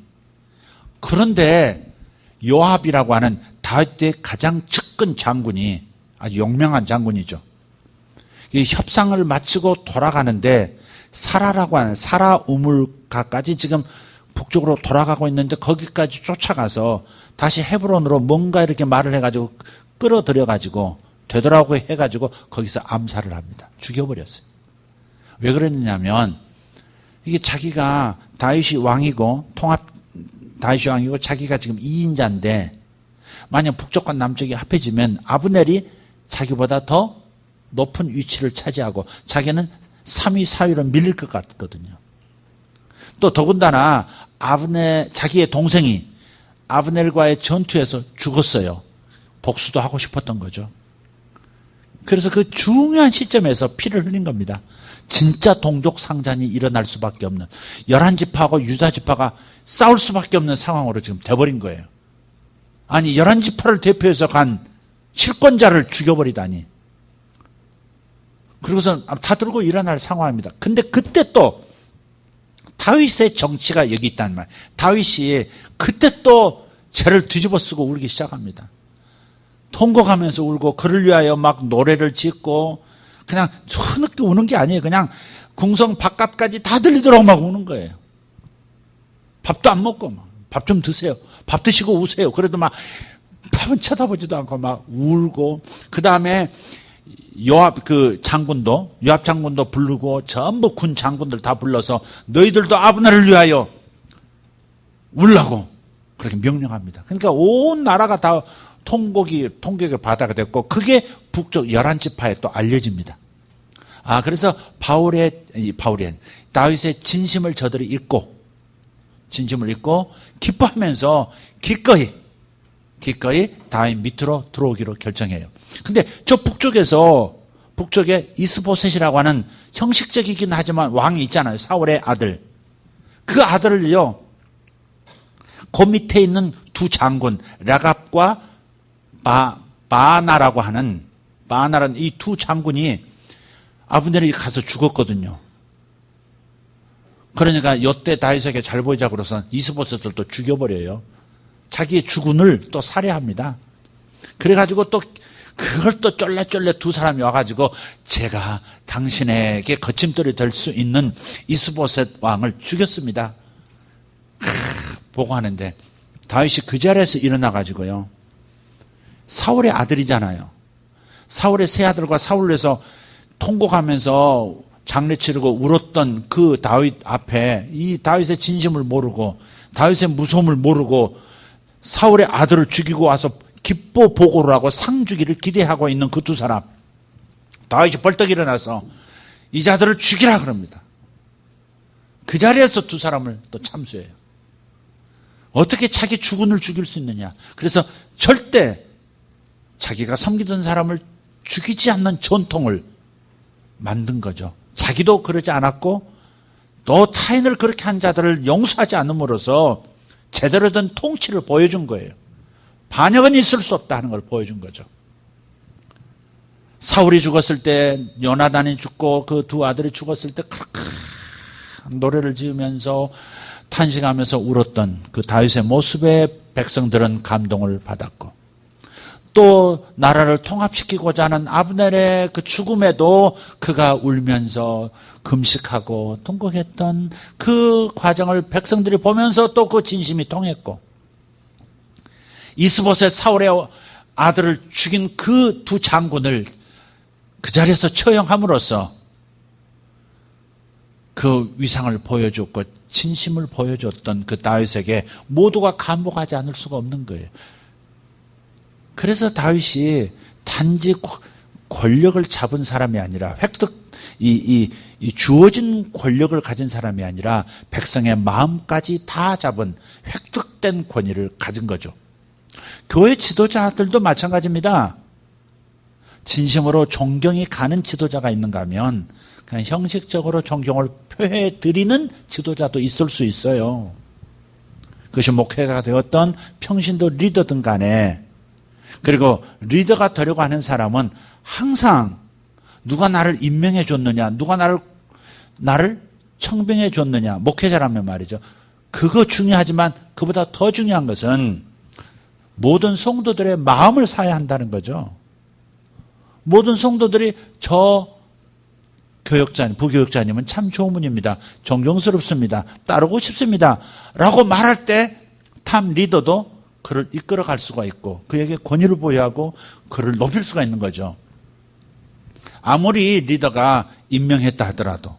그런데 요압이라고 하는 다윗의 가장 측근 장군이 아주 용맹한 장군이죠. 이 협상을 마치고 돌아가는데 사라라고 하는 사라 우물가까지 지금 북쪽으로 돌아가고 있는데 거기까지 쫓아가서 다시 헤브론으로 뭔가 이렇게 말을 해가지고 끌어들여가지고 되돌아오고 해가지고 거기서 암살을 합니다. 죽여버렸어요. 왜 그랬냐면 이게 자기가 다윗이 왕이고 다윗이 왕이고 자기가 지금 2인자인데 만약 북쪽과 남쪽이 합해지면 아브넬이 자기보다 더 높은 위치를 차지하고 자기는 3위, 4위로 밀릴 것 같거든요. 또 더군다나 자기의 동생이 아브넬과의 전투에서 죽었어요. 복수도 하고 싶었던 거죠. 그래서 그 중요한 시점에서 피를 흘린 겁니다. 진짜 동족 상잔이 일어날 수밖에 없는 11지파하고 유다지파가 싸울 수밖에 없는 상황으로 지금 돼버린 거예요. 아니 11지파를 대표해서 간 실권자를 죽여버리다니. 그리고서 다 들고 일어날 상황입니다. 근데 그때 또 다윗의 정치가 여기 있단 말이에요. 다윗이 그때 또 죄를 뒤집어 쓰고 울기 시작합니다. 통곡하면서 울고 그를 위하여 막 노래를 짓고 그냥 흐느끼 우는 게 아니에요. 그냥 궁성 바깥까지 다 들리도록 막 우는 거예요. 밥도 안 먹고 밥 좀 드세요. 밥 드시고 우세요. 그래도 막 밥은 쳐다보지도 않고 막 울고 그 다음에 요압 장군도 부르고 전부 군 장군들 다 불러서 너희들도 아브넬을 위하여 울라고 그렇게 명령합니다. 그러니까 온 나라가 다 통곡의 바다가 됐고 그게 북쪽 11지파에 또 알려집니다. 그래서 다윗의 진심을 저들이 읽고 기뻐하면서 기꺼이 다윗 밑으로 들어오기로 결정해요. 근데 저 북쪽에 이스보셋이라고 하는 형식적이긴 하지만 왕이 있잖아요. 사울의 아들. 그 아들을요, 그 밑에 있는 두 장군, 라갑과 바나라는 이 두 장군이 아브넬이 가서 죽었거든요. 그러니까 이때 다윗에게 잘 보이자고 그래서 이스보셋을 또 죽여버려요. 자기의 주군을 또 살해합니다. 그래가지고 또 그걸 또 쫄래쫄래 두 사람이 와가지고 제가 당신에게 거침돌이 될 수 있는 이스보셋 왕을 죽였습니다. 보고 하는데 다윗이 그 자리에서 일어나가지고요. 사울의 아들이잖아요. 사울의 세 아들과 사울을 위해서 통곡하면서 장례 치르고 울었던 그 다윗 앞에 이 다윗의 진심을 모르고 다윗의 무서움을 모르고 사울의 아들을 죽이고 와서 기뻐 보고를 하고 상 주기를 기대하고 있는 그 두 사람. 다윗이 벌떡 일어나서 이 자들을 죽이라 그럽니다. 그 자리에서 두 사람을 또 참수해요. 어떻게 자기 주군을 죽일 수 있느냐. 그래서 절대 자기가 섬기던 사람을 죽이지 않는 전통을 만든 거죠. 자기도 그러지 않았고 또 타인을 그렇게 한 자들을 용서하지 않음으로써 제대로 된 통치를 보여준 거예요. 반역은 있을 수 없다 하는 걸 보여준 거죠. 사울이 죽었을 때 요나단이 죽고 그 두 아들이 죽었을 때 노래를 지으면서 탄식하면서 울었던 그 다윗의 모습에 백성들은 감동을 받았고 또 나라를 통합시키고자 하는 아브넬의 그 죽음에도 그가 울면서 금식하고 통곡했던 그 과정을 백성들이 보면서 또 그 진심이 통했고 이스보셋 사울의 아들을 죽인 그 두 장군을 그 자리에서 처형함으로써 그 위상을 보여줬고 진심을 보여줬던 그 다윗에게 모두가 감복하지 않을 수가 없는 거예요. 그래서 다윗이 단지 권력을 잡은 사람이 아니라 이 주어진 권력을 가진 사람이 아니라 백성의 마음까지 다 잡은 획득된 권위를 가진 거죠. 교회 지도자들도 마찬가지입니다. 진심으로 존경이 가는 지도자가 있는가 하면 그냥 형식적으로 존경을 표해 드리는 지도자도 있을 수 있어요. 그것이 목회자가 되었던 평신도 리더든 간에, 그리고 리더가 되려고 하는 사람은 항상 누가 나를 임명해 줬느냐, 누가 나를 청빙해 줬느냐, 목회자라면 말이죠. 그거 중요하지만 그보다 더 중요한 것은 모든 성도들의 마음을 사야 한다는 거죠. 모든 성도들이 저 교역자님, 부교역자님은 참 좋은 분입니다. 존경스럽습니다. 따르고 싶습니다. 라고 말할 때 탑 리더도 그를 이끌어갈 수가 있고 그에게 권위를 부여하고 그를 높일 수가 있는 거죠. 아무리 리더가 임명했다 하더라도,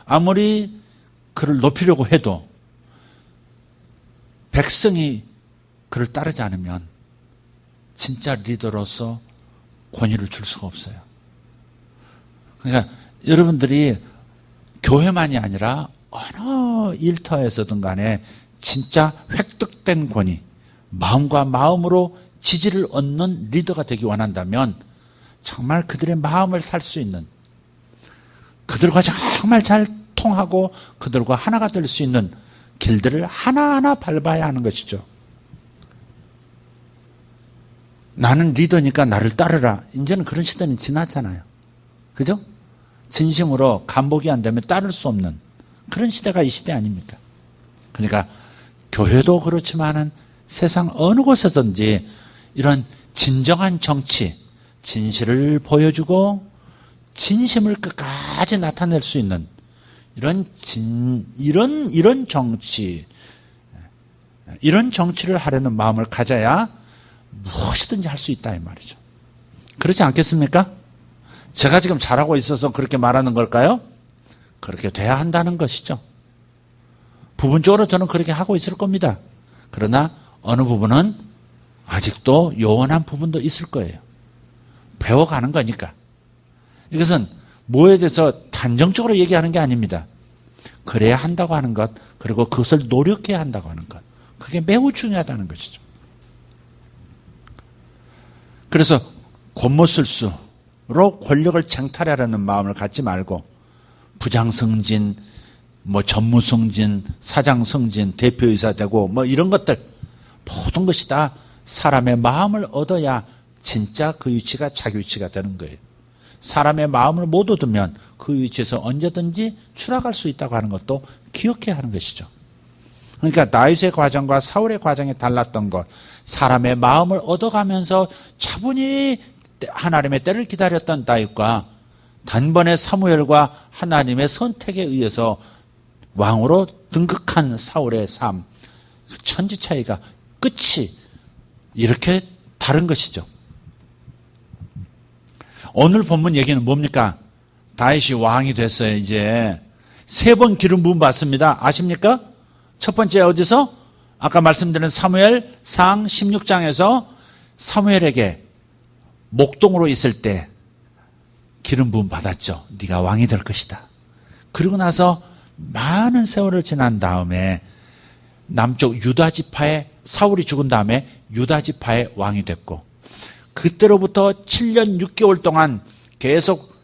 아무리 그를 높이려고 해도 백성이 그를 따르지 않으면 진짜 리더로서 권위를 줄 수가 없어요. 그러니까 여러분들이 교회만이 아니라 어느 일터에서든 간에 진짜 획득된 권위, 마음과 마음으로 지지를 얻는 리더가 되기 원한다면 정말 그들의 마음을 살 수 있는, 그들과 정말 잘 통하고 그들과 하나가 될 수 있는 길들을 하나하나 밟아야 하는 것이죠. 나는 리더니까 나를 따르라. 이제는 그런 시대는 지났잖아요. 그죠? 진심으로 감복이 안 되면 따를 수 없는 그런 시대가 이 시대 아닙니까? 그러니까 교회도 그렇지만은 세상 어느 곳에서든지 이런 진정한 정치, 진실을 보여주고 진심을 끝까지 나타낼 수 있는 이런 정치, 이런 정치를 하려는 마음을 가져야 무엇이든지 할 수 있다 이 말이죠. 그렇지 않겠습니까? 제가 지금 잘하고 있어서 그렇게 말하는 걸까요? 그렇게 돼야 한다는 것이죠. 부분적으로 저는 그렇게 하고 있을 겁니다. 그러나 어느 부분은 아직도 요원한 부분도 있을 거예요. 배워가는 거니까. 이것은 뭐에 대해서 단정적으로 얘기하는 게 아닙니다. 그래야 한다고 하는 것, 그리고 그것을 노력해야 한다고 하는 것, 그게 매우 중요하다는 것이죠. 그래서 권모술수로 권력을 쟁탈하려는 마음을 갖지 말고 부장승진, 전무승진, 사장승진, 대표이사 되고 이런 것들 모든 것이 다 사람의 마음을 얻어야 진짜 그 위치가 자기 위치가 되는 거예요. 사람의 마음을 못 얻으면 그 위치에서 언제든지 추락할 수 있다고 하는 것도 기억해야 하는 것이죠. 그러니까 다윗의 과정과 사울의 과정이 달랐던 것, 사람의 마음을 얻어가면서 차분히 하나님의 때를 기다렸던 다윗과 단번에 사무엘과 하나님의 선택에 의해서 왕으로 등극한 사울의 삶, 천지 차이가 끝이 이렇게 다른 것이죠. 오늘 본문 얘기는 뭡니까? 다윗이 왕이 됐어요. 이제 3번 기름 부음 받습니다. 아십니까? 첫 번째 어디서? 아까 말씀드린 사무엘상 16장에서 사무엘에게 목동으로 있을 때 기름 부음 받았죠. 네가 왕이 될 것이다. 그리고 나서 많은 세월을 지난 다음에 남쪽 유다 지파의, 사울이 죽은 다음에 유다 지파의 왕이 됐고, 그때로부터 7년 6개월 동안 계속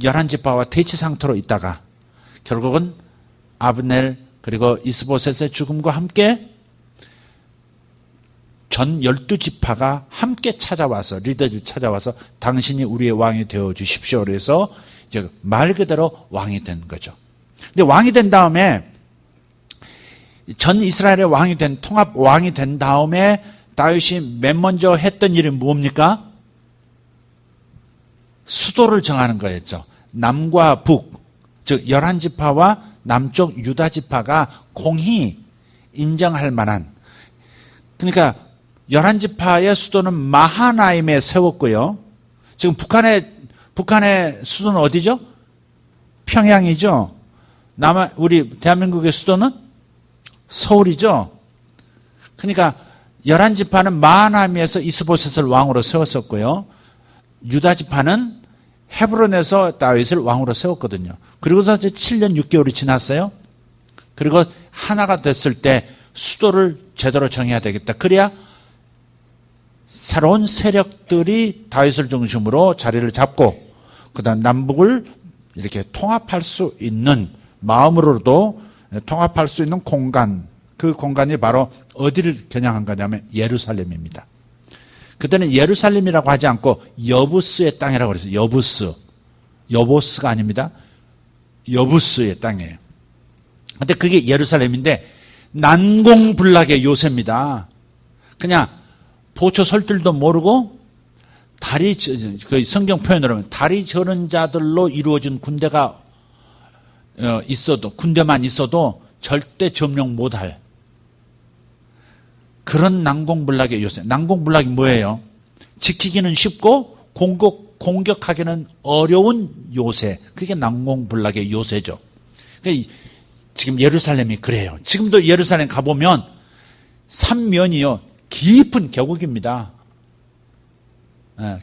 11지파와 대치 상태로 있다가 결국은 아브넬 그리고 이스보셋의 죽음과 함께 전 12지파가 함께 찾아와서, 리더들이 찾아와서 당신이 우리의 왕이 되어 주십시오. 그래서 이제 말 그대로 왕이 된 거죠. 근데 왕이 된 다음에, 전 이스라엘의 왕이 된, 통합 왕이 된 다음에 다윗이 맨 먼저 했던 일은 뭡니까? 수도를 정하는 거였죠. 남과 북, 즉 11지파와 남쪽 유다지파가 공히 인정할 만한, 그러니까 11지파의 수도는 마하나임에 세웠고요. 지금 북한의 수도는 어디죠? 평양이죠. 우리 대한민국의 수도는 서울이죠. 그러니까 11지파는 마하나임에서 이스보셋을 왕으로 세웠었고요. 유다지파는 헤브론에서 다윗을 왕으로 세웠거든요. 그리고서 이제 7년 6개월이 지났어요. 그리고 하나가 됐을 때 수도를 제대로 정해야 되겠다. 그래야 새로운 세력들이 다윗을 중심으로 자리를 잡고 그다음 남북을 이렇게 통합할 수 있는 마음으로도 통합할 수 있는 공간, 그 공간이 바로 어디를 겨냥한 거냐면 예루살렘입니다. 그때는 예루살렘이라고 하지 않고 여부스의 땅이라고 그랬어요. 여부스. 여보스가 아닙니다. 여부스의 땅이에요. 근데 그게 예루살렘인데 난공불락의 요새입니다. 그냥 보초 설 줄도 모르고 다리, 그 성경 표현으로 하면 다리 저는 자들로 이루어진 군대가 있어도, 군대만 있어도 절대 점령 못할 그런 난공불락의 요새. 난공불락이 뭐예요? 지키기는 쉽고 공격하기는 어려운 요새. 그게 난공불락의 요새죠. 그러니까 지금 예루살렘이 그래요. 지금도 예루살렘 가보면 삼면이요. 깊은 계곡입니다.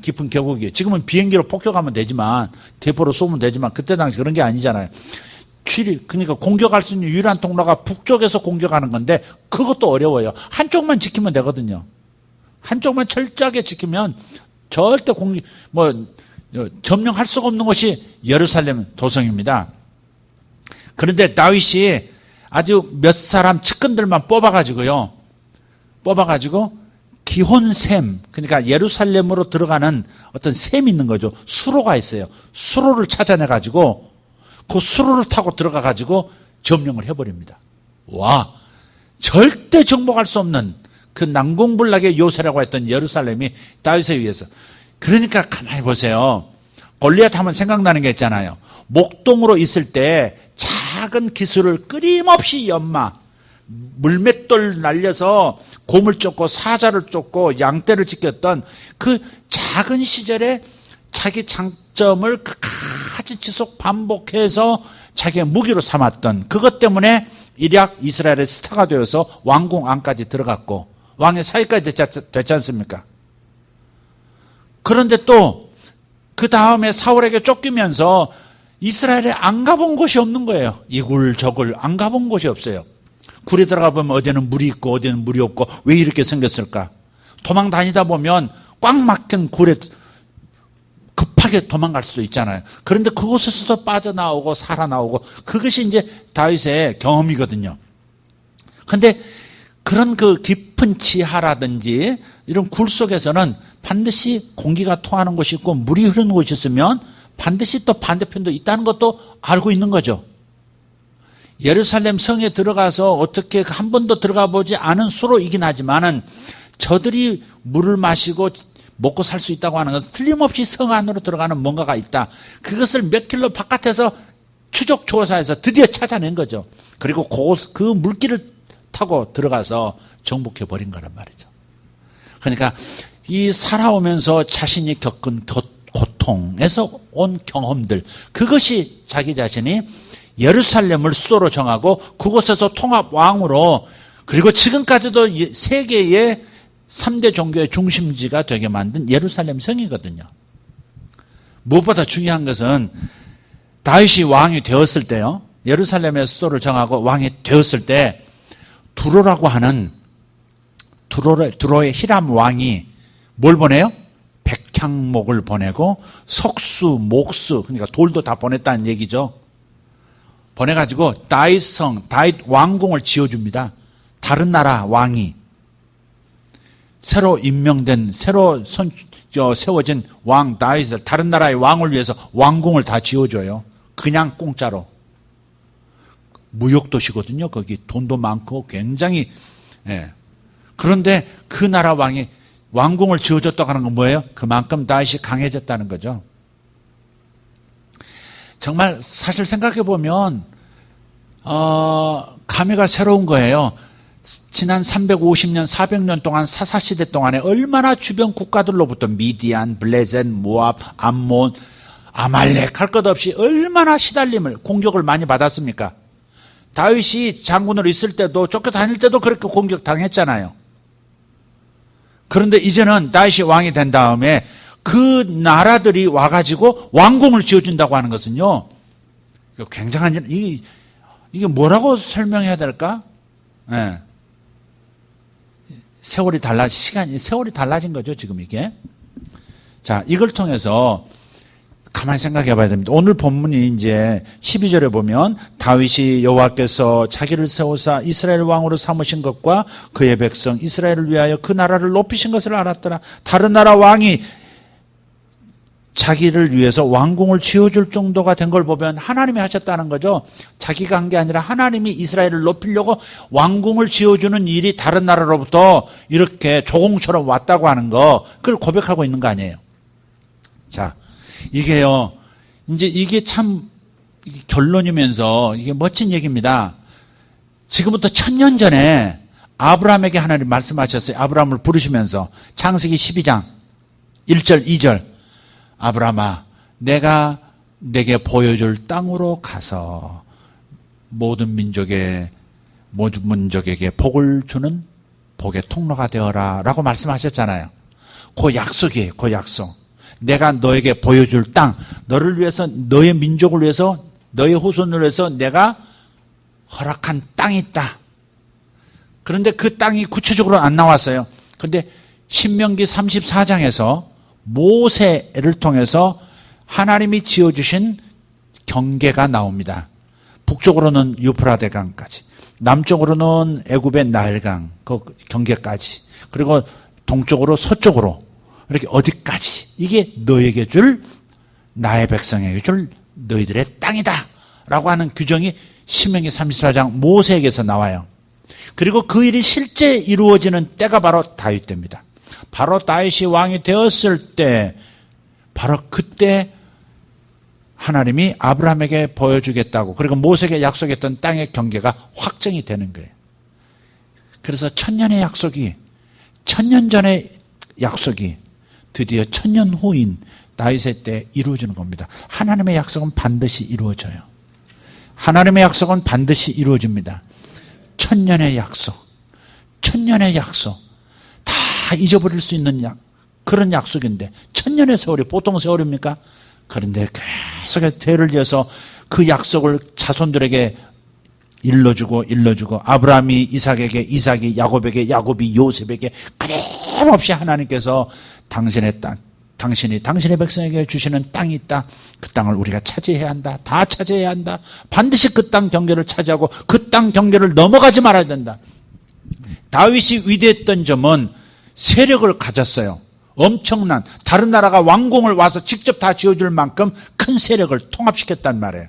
깊은 계곡이에요. 지금은 비행기로 폭격하면 되지만, 대포로 쏘면 되지만, 그때 당시 그런 게 아니잖아요. 그러니까 공격할 수 있는 유일한 통로가 북쪽에서 공격하는 건데, 그것도 어려워요. 한쪽만 지키면 되거든요. 한쪽만 철저하게 지키면 절대 점령할 수가 없는 곳이 예루살렘 도성입니다. 그런데 다윗이 아주 몇 사람 측근들만 뽑아가지고 기혼샘, 그러니까 예루살렘으로 들어가는 어떤 샘이 있는 거죠. 수로가 있어요. 수로를 찾아내가지고 그 수로를 타고 들어가가지고 점령을 해버립니다. 와, 절대 정복할 수 없는 그 난공불락의 요새라고 했던 예루살렘이 다윗에 의해서. 그러니까 가만히 보세요. 골리앗 하면 생각나는 게 있잖아요. 목동으로 있을 때 작은 기술을 끊임없이 물맷돌 날려서 곰을 쫓고 사자를 쫓고 양떼를 지켰던 그 작은 시절에 자기 장점을 끝까지 지속 반복해서 자기의 무기로 삼았던 그것 때문에 일약 이스라엘의 스타가 되어서 왕궁 안까지 들어갔고 왕의 사위까지 됐지 않습니까? 그런데 또 그 다음에 사울에게 쫓기면서 이스라엘에 안 가본 곳이 없는 거예요. 이굴저굴 안 가본 곳이 없어요. 굴에 들어가 보면 어디는 물이 있고 어디는 물이 없고 왜 이렇게 생겼을까? 도망 다니다 보면 꽉 막힌 굴에 급하게 도망갈 수도 있잖아요. 그런데 그곳에서도 빠져나오고 살아나오고 그것이 이제 다윗의 경험이거든요. 그런데 그런 그 깊은 지하라든지 이런 굴 속에서는 반드시 공기가 통하는 곳이 있고 물이 흐르는 곳이 있으면 반드시 또 반대편도 있다는 것도 알고 있는 거죠. 예루살렘 성에 들어가서 어떻게 한 번도 들어가 보지 않은 수로이긴 하지만은 저들이 물을 마시고 먹고 살 수 있다고 하는 것은 틀림없이 성 안으로 들어가는 뭔가가 있다. 그것을 몇 킬로 바깥에서 추적 조사해서 드디어 찾아낸 거죠. 그리고 그 물길을 타고 들어가서 정복해 버린 거란 말이죠. 그러니까 이 살아오면서 자신이 겪은 고통에서 온 경험들, 그것이 자기 자신이 예루살렘을 수도로 정하고 그곳에서 통합 왕으로, 그리고 지금까지도 세계의 3대 종교의 중심지가 되게 만든 예루살렘 성이거든요. 무엇보다 중요한 것은 다윗이 왕이 되었을 때요, 예루살렘의 수도를 정하고 왕이 되었을 때 두로라고 하는 두로의 히람 왕이 뭘 보내요? 백향목을 보내고 석수, 목수, 그러니까 돌도 다 보냈다는 얘기죠. 보내가지고 다윗 왕궁을 지어줍니다. 다른 나라 왕이 새로 임명된, 새로 세워진 왕 다윗을, 다른 나라의 왕을 위해서 왕궁을 다 지어줘요. 그냥 공짜로. 무역도시거든요. 거기 돈도 많고 굉장히. 그런데 그 나라 왕이 왕궁을 지어줬다고 하는 건 뭐예요? 그만큼 다윗이 강해졌다는 거죠. 정말 사실 생각해 보면 감회가 새로운 거예요. 지난 350년, 400년 동안 사사시대 동안에 얼마나 주변 국가들로부터 미디안, 블레셋, 모압, 암몬, 아말렉 할 것 없이 얼마나 시달림을, 공격을 많이 받았습니까? 다윗이 장군으로 있을 때도, 쫓겨다닐 때도 그렇게 공격당했잖아요. 그런데 이제는 다윗이 왕이 된 다음에 그 나라들이 와가지고 왕궁을 지어준다고 하는 것은요, 굉장한 일, 이게 뭐라고 설명해야 될까? 세월이 달라진 거죠, 지금 이게. 자, 이걸 통해서 가만히 생각해 봐야 됩니다. 오늘 본문이 이제 12절에 보면 다윗이 여호와께서 자기를 세우사 이스라엘 왕으로 삼으신 것과 그의 백성 이스라엘을 위하여 그 나라를 높이신 것을 알았더라. 다른 나라 왕이 자기를 위해서 왕궁을 지어줄 정도가 된 걸 보면 하나님이 하셨다는 거죠. 자기가 한 게 아니라 하나님이 이스라엘을 높이려고 왕궁을 지어주는 일이 다른 나라로부터 이렇게 조공처럼 왔다고 하는 거, 그걸 고백하고 있는 거 아니에요. 자, 이게요, 이제 이게 참 결론이면서 이게 멋진 얘기입니다. 지금부터 1000년 전에 아브라함에게 하나님 말씀하셨어요. 아브라함을 부르시면서 창세기 12장 1절 2절 아브라함아, 내가 내게 보여줄 땅으로 가서 모든 민족에게 복을 주는 복의 통로가 되어라 라고 말씀하셨잖아요. 그 약속이에요. 그 약속. 내가 너에게 보여줄 땅, 너를 위해서, 너의 민족을 위해서, 너의 후손을 위해서 내가 허락한 땅이 있다. 그런데 그 땅이 구체적으로 안 나왔어요. 그런데 신명기 34장에서 모세를 통해서 하나님이 지어주신 경계가 나옵니다. 북쪽으로는 유프라데 강까지, 남쪽으로는 애굽의 나일강 그 경계까지, 그리고 동쪽으로 서쪽으로 이렇게 어디까지, 이게 너에게 줄, 나의 백성에게 줄 너희들의 땅이다 라고 하는 규정이 신명기 34장 모세에게서 나와요. 그리고 그 일이 실제 이루어지는 때가 바로 다윗 때입니다. 바로 다윗이 왕이 되었을 때, 바로 그때 하나님이 아브라함에게 보여주겠다고, 그리고 모세에게 약속했던 땅의 경계가 확정이 되는 거예요. 그래서 1000년의 약속이, 1000년 전의 약속이 드디어 1000년 후인 다윗의 때 이루어지는 겁니다. 하나님의 약속은 반드시 이루어져요. 하나님의 약속은 반드시 이루어집니다. 1000년의 약속, 1000년의 약속, 다 잊어버릴 수 있는 그런 약속인데, 1000년의 세월이 보통 세월입니까? 그런데 계속 대를 이어서 그 약속을 자손들에게 일러주고 아브라함이 이삭에게, 이삭이 야곱에게, 야곱이 요셉에게, 끊임없이 하나님께서 당신의 땅, 당신의 백성에게 주시는 땅이 있다. 그 땅을 우리가 차지해야 한다. 다 차지해야 한다. 반드시 그 땅 경계를 차지하고 그 땅 경계를 넘어가지 말아야 된다. 다윗이 위대했던 점은 세력을 가졌어요. 엄청난, 다른 나라가 왕궁을 와서 직접 다 지어줄 만큼 큰 세력을 통합시켰단 말이에요.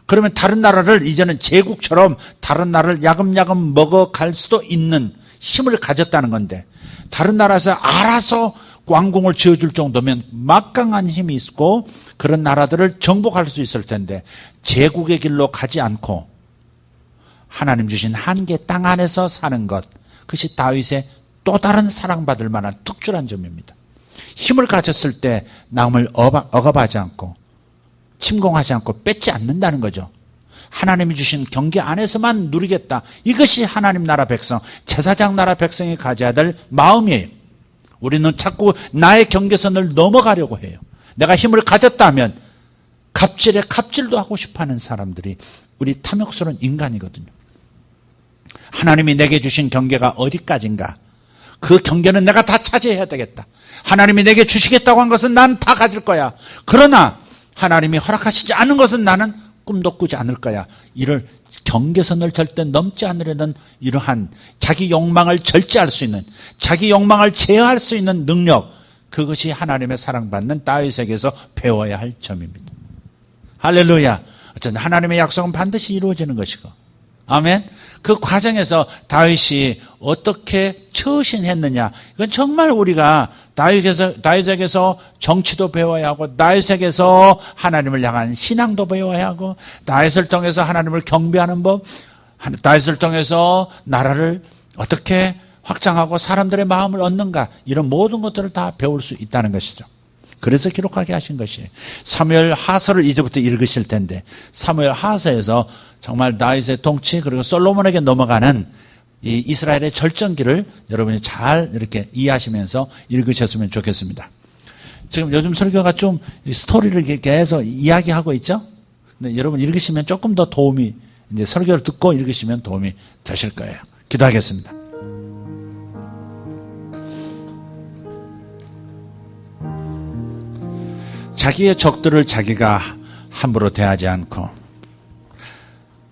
그러면 다른 나라를 이제는 제국처럼 다른 나라를 야금야금 먹어갈 수도 있는 힘을 가졌다는 건데, 다른 나라에서 알아서 왕궁을 지어줄 정도면 막강한 힘이 있고 그런 나라들을 정복할 수 있을 텐데, 제국의 길로 가지 않고 하나님 주신 한계 땅 안에서 사는 것, 그것이 다윗의 또 다른 사랑받을 만한 특출한 점입니다. 힘을 가졌을 때 남을 억압하지 않고 침공하지 않고 뺏지 않는다는 거죠. 하나님이 주신 경계 안에서만 누리겠다. 이것이 하나님 나라 백성, 제사장 나라 백성이 가져야 될 마음이에요. 우리는 자꾸 나의 경계선을 넘어가려고 해요. 내가 힘을 가졌다면 갑질도 하고 싶어하는 사람들이 우리 탐욕스러운 인간이거든요. 하나님이 내게 주신 경계가 어디까지인가? 그 경계는 내가 다 차지해야 되겠다. 하나님이 내게 주시겠다고 한 것은 난 다 가질 거야. 그러나 하나님이 허락하시지 않은 것은 나는 꿈도 꾸지 않을 거야. 이를 경계선을 절대 넘지 않으려는 이러한 자기 욕망을 절제할 수 있는, 자기 욕망을 제어할 수 있는 능력, 그것이 하나님의 사랑받는 다윗에게서 배워야 할 점입니다. 할렐루야. 어쨌든 하나님의 약속은 반드시 이루어지는 것이고, 아멘. 그 과정에서 다윗이 어떻게 처신했느냐, 이건 정말 우리가 다윗에게서 정치도 배워야 하고, 다윗에게서 하나님을 향한 신앙도 배워야 하고, 다윗을 통해서 하나님을 경배하는 법, 다윗을 통해서 나라를 어떻게 확장하고 사람들의 마음을 얻는가, 이런 모든 것들을 다 배울 수 있다는 것이죠. 그래서 기록하게 하신 것이에요. 사무엘 하서를 이제부터 읽으실 텐데, 사무엘 하서에서 정말 다윗의 통치, 그리고 솔로몬에게 넘어가는 이 이스라엘의 절정기를 여러분이 잘 이렇게 이해하시면서 읽으셨으면 좋겠습니다. 지금 요즘 설교가 좀 스토리를 계속 이야기하고 있죠? 근데 여러분 읽으시면 조금 더 도움이, 이제 설교를 듣고 읽으시면 도움이 되실 거예요. 기도하겠습니다. 자기의 적들을 자기가 함부로 대하지 않고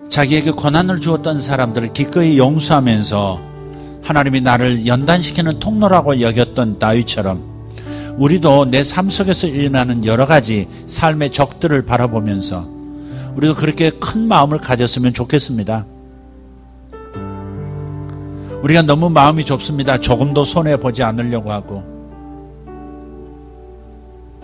자기에게 고난을 주었던 사람들을 기꺼이 용서하면서 하나님이 나를 연단시키는 통로라고 여겼던 다윗처럼 우리도 내 삶 속에서 일어나는 여러 가지 삶의 적들을 바라보면서 우리도 그렇게 큰 마음을 가졌으면 좋겠습니다. 우리가 너무 마음이 좁습니다. 조금도 손해보지 않으려고 하고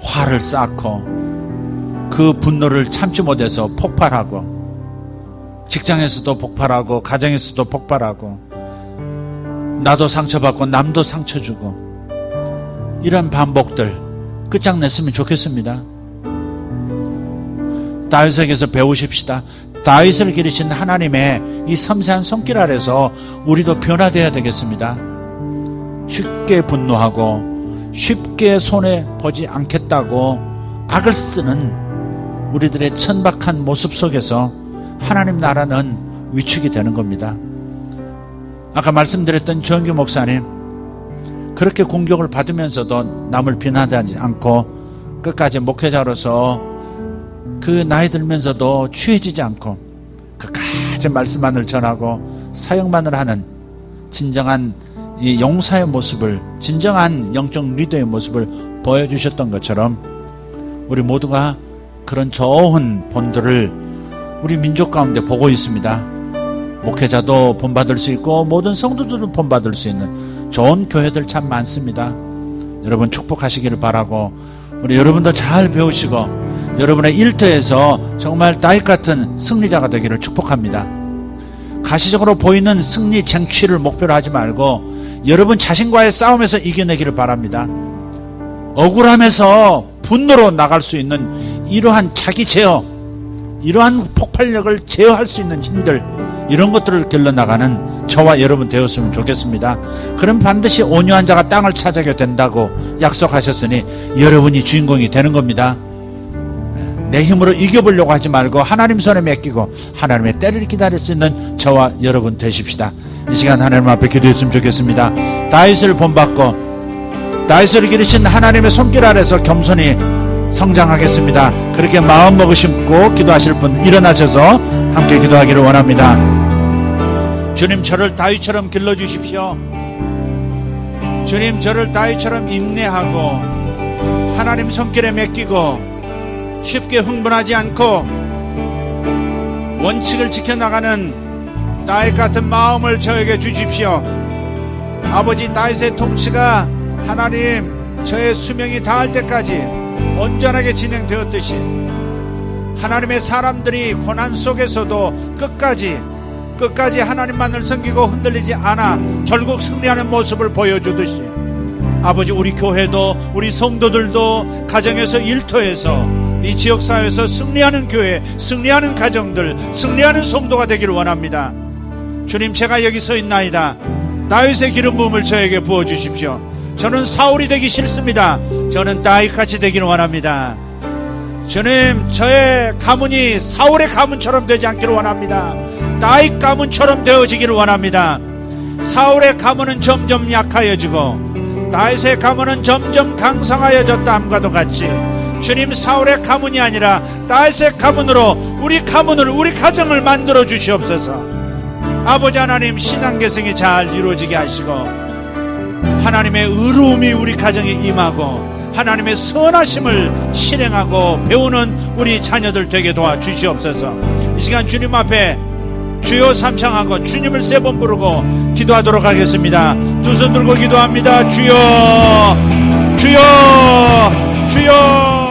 화를 쌓고 그 분노를 참지 못해서 폭발하고 직장에서도 폭발하고 가정에서도 폭발하고 나도 상처받고 남도 상처 주고 이런 반복들 끝장냈으면 좋겠습니다. 다윗에게서 배우십시다. 다윗을 기르신 하나님의 이 섬세한 손길 아래서 우리도 변화되어야 되겠습니다. 쉽게 분노하고 쉽게 손해보지 않겠다고 악을 쓰는 우리들의 천박한 모습 속에서 하나님 나라는 위축이 되는 겁니다. 아까 말씀드렸던 정규 목사님, 그렇게 공격을 받으면서도 남을 비난하지 않고 끝까지 목회자로서 그 나이 들면서도 취해지지 않고 끝까지 말씀만을 전하고 사역만을 하는 진정한 이 용사의 모습을, 진정한 영적 리더의 모습을 보여주셨던 것처럼 우리 모두가 그런 좋은 본들을 우리 민족 가운데 보고 있습니다. 목회자도 본받을 수 있고 모든 성도들도 본받을 수 있는 좋은 교회들 참 많습니다. 여러분 축복하시기를 바라고 우리 여러분도 잘 배우시고 여러분의 일터에서 정말 다윗 같은 승리자가 되기를 축복합니다. 가시적으로 보이는 승리 쟁취를 목표로 하지 말고 여러분 자신과의 싸움에서 이겨내기를 바랍니다. 억울함에서 분노로 나갈 수 있는 이러한 자기 제어, 이러한 폭발력을 제어할 수 있는 힘들, 이런 것들을 길러나가는 저와 여러분 되었으면 좋겠습니다. 그럼 반드시 온유한 자가 땅을 차지하게 된다고 약속하셨으니 여러분이 주인공이 되는 겁니다. 내 힘으로 이겨보려고 하지 말고 하나님 손에 맡기고 하나님의 때를 기다릴 수 있는 저와 여러분 되십시다. 이 시간 하나님 앞에 기도했으면 좋겠습니다. 다윗을 본받고 다윗을 기르신 하나님의 손길 아래서 겸손히 성장하겠습니다. 그렇게 마음 먹으시고 기도하실 분 일어나셔서 함께 기도하기를 원합니다. 주님, 저를 다윗처럼 길러주십시오. 주님, 저를 다윗처럼 인내하고 하나님 손길에 맡기고 쉽게 흥분하지 않고 원칙을 지켜나가는 다윗 같은 마음을 저에게 주십시오. 아버지, 다윗의 통치가 하나님 저의 수명이 다할 때까지 온전하게 진행되었듯이 하나님의 사람들이 고난 속에서도 끝까지 하나님만을 섬기고 흔들리지 않아 결국 승리하는 모습을 보여주듯이 아버지, 우리 교회도 우리 성도들도 가정에서 일터에서 이 지역사회에서 승리하는 교회, 승리하는 가정들, 승리하는 성도가 되기를 원합니다. 주님, 제가 여기 서 있나이다. 다윗의 기름 부음을 저에게 부어주십시오. 저는 사울이 되기 싫습니다. 저는 다윗같이 되기를 원합니다. 주님, 저의 가문이 사울의 가문처럼 되지 않기를 원합니다. 다윗 가문처럼 되어지기를 원합니다. 사울의 가문은 점점 약하여지고 다윗의 가문은 점점 강성하여졌다 함과도 같이 주님, 사울의 가문이 아니라 다윗의 가문으로 우리 가문을, 우리 가정을 만들어 주시옵소서. 아버지 하나님, 신앙계승이 잘 이루어지게 하시고 하나님의 의로움이 우리 가정에 임하고 하나님의 선하심을 실행하고 배우는 우리 자녀들 되게 도와주시옵소서. 이 시간 주님 앞에 주여 삼창하고 주님을 3번 부르고 기도하도록 하겠습니다. 두 손 들고 기도합니다. 주여, 주여, 주여.